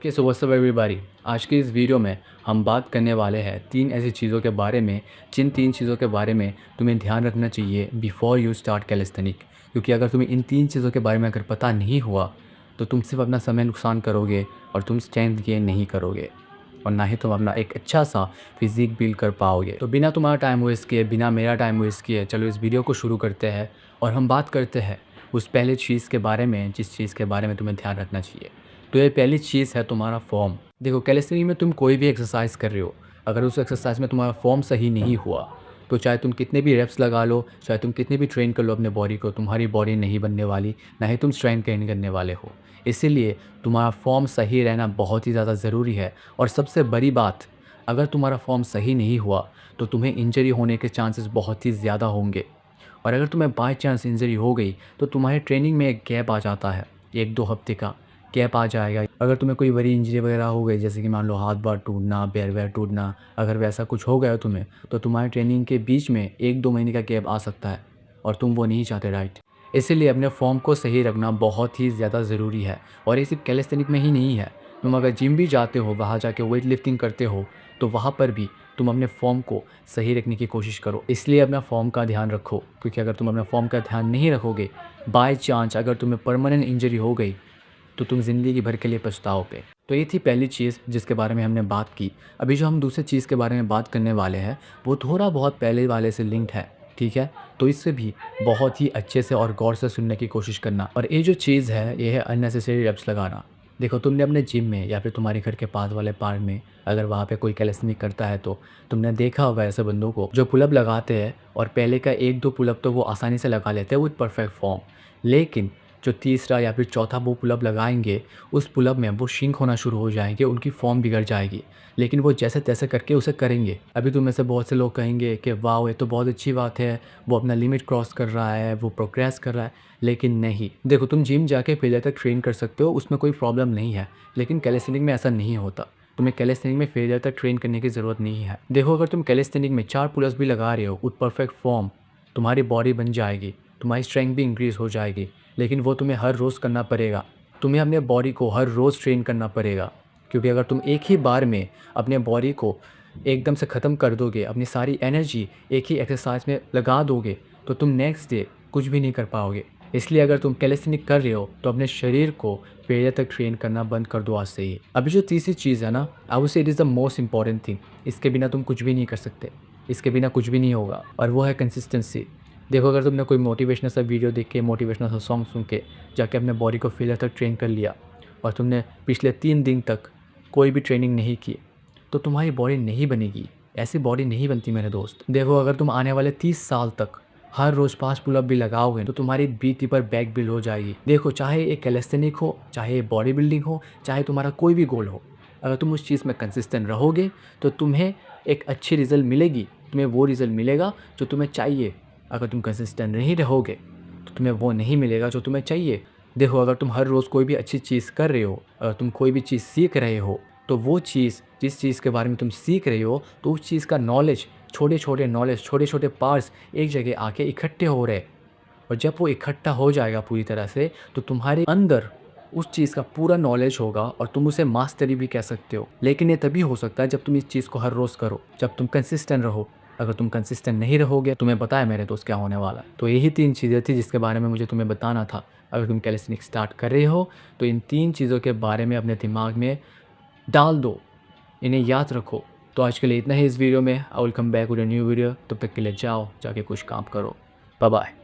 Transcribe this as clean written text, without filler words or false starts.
Okay, so what's up everybody. आज की इस वीडियो में हम बात करने वाले हैं 3 ऐसी चीज़ों के बारे में, जिन 3 चीज़ों के बारे में तुम्हें ध्यान रखना चाहिए बिफोर यू स्टार्ट कैलिस्थेनिक। क्योंकि अगर तुम्हें इन 3 चीज़ों के बारे में अगर पता नहीं हुआ, तो तुम सिर्फ अपना समय नुकसान करोगे और तुम स्ट्रेंथ गेन नहीं करोगे और ना ही तुम अपना एक अच्छा सा फिज़ीक बिल्ड कर पाओगे। तो बिना तुम्हारा टाइम वेस्ट किए, बिना मेरा टाइम वेस्ट किए, चलो इस वीडियो को शुरू करते हैं और हम बात करते हैं उस पहले चीज़ के बारे में, जिस चीज़ के बारे में तुम्हें ध्यान रखना चाहिए। तो ये पहली चीज़ है तुम्हारा फॉर्म। देखो, कैलिस्थेनिक्स में तुम कोई भी एक्सरसाइज कर रहे हो, अगर उस एक्सरसाइज में तुम्हारा फॉर्म सही नहीं हुआ, तो चाहे तुम कितने भी रेप्स लगा लो, चाहे तुम कितने भी ट्रेन कर लो अपने बॉडी को, तुम्हारी बॉडी नहीं बनने वाली, ना ही तुम स्ट्रेंथ गेन करने वाले हो। इसीलिए तुम्हारा फॉर्म सही रहना बहुत ही ज़्यादा ज़रूरी है। और सबसे बड़ी बात, अगर तुम्हारा फॉर्म सही नहीं हुआ, तो तुम्हें इंजरी होने के चांसेस बहुत ही ज़्यादा होंगे। और अगर तुम्हें बाय चांस इंजरी हो गई, तो तुम्हारे ट्रेनिंग में एक गैप आ जाता है, 1-2 हफ्ते का गैप आ जाएगा। अगर तुम्हें कोई बड़ी इंजरी वगैरह हो गई, जैसे कि मान लो हाथ बार टूटना, पैर वैर टूटना, अगर वैसा कुछ हो गया तुम्हें, तो तुम्हारे ट्रेनिंग के बीच में 1-2 महीने का गैप आ सकता है और तुम वो नहीं चाहते, राइट? इसीलिए अपने फॉर्म को सही रखना बहुत ही ज़्यादा ज़रूरी है। और ये सिर्फ कैलिस्थेनिक में ही नहीं है, तुम अगर जिम भी जाते हो, वहाँ जाके वेट लिफ्टिंग करते हो, तो वहाँ पर भी तुम अपने फॉर्म को सही रखने की कोशिश करो। इसलिए अपना फॉर्म का ध्यान रखो, क्योंकि अगर तुम अपना फॉर्म का ध्यान नहीं रखोगे, बाय चांस अगर तुम्हें परमानेंट इंजरी हो गई, तो तुम ज़िंदगी भर के लिए पछताओगे। तो ये थी पहली चीज़ जिसके बारे में हमने बात की। अभी जो हम दूसरी चीज़ के बारे में बात करने वाले हैं, वो थोड़ा बहुत पहले वाले से लिंक्ड है, ठीक है? तो इससे भी बहुत ही अच्छे से और गौर से सुनने की कोशिश करना। और ये जो चीज़ है, ये है अननेसेसरी रेप्स लगाना। देखो, तुमने अपने जिम में या फिर तुम्हारे घर के पास वाले पार्क में, अगर वहाँ पे कोई कैलिस्थेनिक करता है, तो तुमने देखा होगा ऐसे बंदों को जो पुलअप लगाते हैं और पहले का 1-2 पुलअप तो वो आसानी से लगा लेते हैं विद परफेक्ट फॉर्म। लेकिन जो तीसरा या फिर चौथा वो पुलअप लगाएँगे, उस पुलअप में वो शिंक होना शुरू हो जाएँगे, उनकी फ़ॉर्म बिगड़ जाएगी। लेकिन वो जैसे-तैसे करके उसे करेंगे। अभी तुम में से बहुत से लोग कहेंगे कि वाओ! ये तो बहुत अच्छी बात है, वो अपना लिमिट क्रॉस कर रहा है, वो प्रोग्रेस कर रहा है। लेकिन नहीं, देखो, तुम जिम जाके फेलियर तक ट्रेन कर सकते हो, उसमें कोई प्रॉब्लम नहीं है। लेकिन कैलिस्थेनिक में ऐसा नहीं होता। तुम्हें कैलिस्थेनिक में फेलियर तक ट्रेन करने की ज़रूरत नहीं है। देखो, अगर तुम कैलिस्थेनिक में 4 पुलअप्स भी लगा रहे हो विद परफेक्ट फॉर्म, तुम्हारी बॉडी बन जाएगी, तुम्हारी स्ट्रेंथ भी इंक्रीज़ हो जाएगी। लेकिन वो तुम्हें हर रोज़ करना पड़ेगा। तुम्हें अपने बॉडी को हर रोज़ ट्रेन करना पड़ेगा। क्योंकि अगर तुम एक ही बार में अपने बॉडी को एकदम से ख़त्म कर दोगे, अपनी सारी एनर्जी एक ही एक्सरसाइज में लगा दोगे, तो तुम नेक्स्ट डे कुछ भी नहीं कर पाओगे। इसलिए अगर तुम कैलिस्थेनिक कर रहे हो, तो अपने शरीर को फेलियर तक ट्रेन करना बंद कर दो आज से ही। अभी जो तीसरी चीज़ है ना, I would say it is the most important thing. इसके बिना तुम कुछ भी नहीं कर सकते, इसके बिना कुछ भी नहीं होगा, और वो है कंसिस्टेंसी। देखो, अगर तुमने कोई मोटिवेशनल सा वीडियो देख के, मोटिवेशनल सा सॉन्ग सुन के जाके अपने बॉडी को फेलियर तक ट्रेन कर लिया, और तुमने पिछले 3 दिन तक कोई भी ट्रेनिंग नहीं की, तो तुम्हारी बॉडी नहीं बनेगी। ऐसी बॉडी नहीं बनती मेरे दोस्त। देखो, अगर तुम आने वाले 30 साल तक हर रोज़ 5 पुलअप भी लगाओगे, तो तुम्हारी बीट पर बैक बिल्ड हो जाएगी। देखो, चाहे एक कैलिस्थेनिक हो, चाहे बॉडी बिल्डिंग हो, चाहे तुम्हारा कोई भी गोल हो, अगर तुम उस चीज़ में कंसिस्टेंट रहोगे, तो तुम्हें एक अच्छी रिज़ल्ट मिलेगी। तुम्हें वो रिज़ल्ट मिलेगा जो तुम्हें चाहिए। अगर तुम कंसिस्टेंट नहीं रहोगे, तो तुम्हें वो नहीं मिलेगा जो तुम्हें चाहिए। देखो, अगर तुम हर रोज़ कोई भी अच्छी चीज़ कर रहे हो, अगर तुम कोई भी चीज़ सीख रहे हो, तो वो चीज़, जिस चीज़ के बारे में तुम सीख रहे हो, तो उस चीज़ का नॉलेज, छोटे-छोटे नॉलेज, छोटे-छोटे पार्ट्स एक जगह आके इकट्ठे हो रहे हैं। और जब वो इकट्ठा हो जाएगा पूरी तरह से, तो तुम्हारे अंदर उस चीज़ का पूरा नॉलेज होगा और तुम उसे मास्टरी भी कह सकते हो। लेकिन ये तभी हो सकता है जब तुम इस चीज़ को हर रोज़ करो, जब तुम कंसिस्टेंट रहो। अगर तुम कंसिस्टेंट नहीं रहोगे, तुम्हें पता है मेरे दोस्त क्या होने वाला है। तो यही 3 चीज़ें थी जिसके बारे में मुझे तुम्हें बताना था। अगर तुम कैलिस्थेनिक्स स्टार्ट कर रहे हो, तो इन 3 चीज़ों के बारे में अपने दिमाग में डाल दो, इन्हें याद रखो। तो आज के लिए इतना ही इस वीडियो में। I will come back with a new video. तब तक के लिए जाओ, जाके कुछ काम करो। Bye bye.